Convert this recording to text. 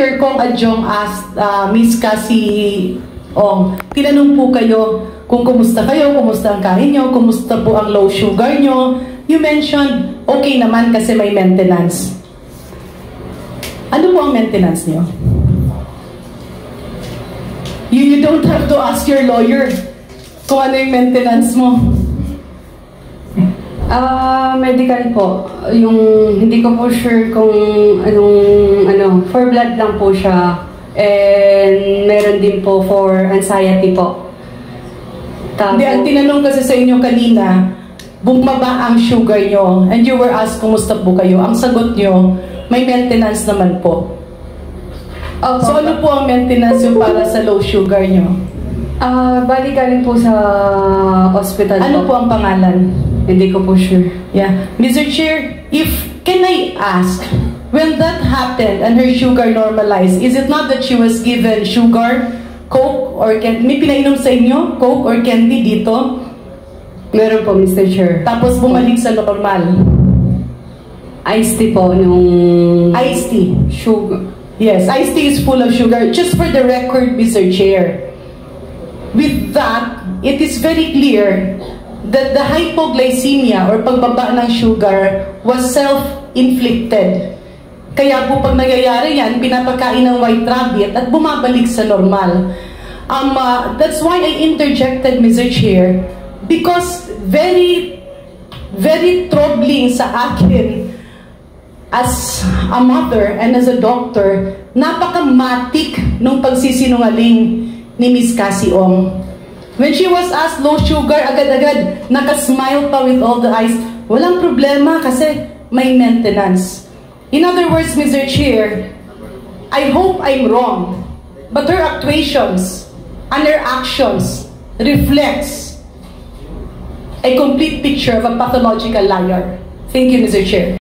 earlier, Kong Adjong asked Miss Cassie Ong, tinanong po kayo kung kumusta kayo, kumusta ang kain nyo, kumusta po ang low sugar nyo. You mentioned, okay naman kasi may maintenance. Ano po ang maintenance nyo? You don't have to ask your lawyer kung ano yung maintenance mo. Medical po. Yung hindi ko po sure kung for blood lang po siya. And meron din po for anxiety po. Hindi, ang tinanong kasi sa inyo kanina, bumaba ang sugar nyo and you were asked kumusta po kayo. Ang sagot nyo, may maintenance naman po. Opo. So ano po ang maintenance yung para sa low sugar nyo? Bali galing po sa hospital. Ano po ang pangalan? Hindi ko po sure. Yeah. Mr. Chair, can I ask, when that happened and her sugar normalized, is it not that she was given sugar, Coke, or candy? May pinainom sa inyo? Coke or candy dito? Meron po, Mr. Chair. Tapos bumalik sa normal? Iced tea po, nung... Iced tea? Sugar. Yes, iced tea is full of sugar. Just for the record, Mr. Chair, with that, it is very clear that the hypoglycemia or pagbaba ng sugar was self-inflicted. Kaya po pag nangyayari yan, pinapakain ng white rabbit at bumabalik sa normal. That's why I interjected, Mr. Chair, because very, very troubling sa akin as a mother and as a doctor, napakamatik nung pagsisinungaling ni Miss Cassie Ong. When she was asked low sugar, agad-agad nakasmile pa with all the eyes. Walang problema kasi may maintenance. In other words, Mr. Chair, I hope I'm wrong, but her actuations and her actions reflects a complete picture of a pathological liar. Thank you, Mr. Chair.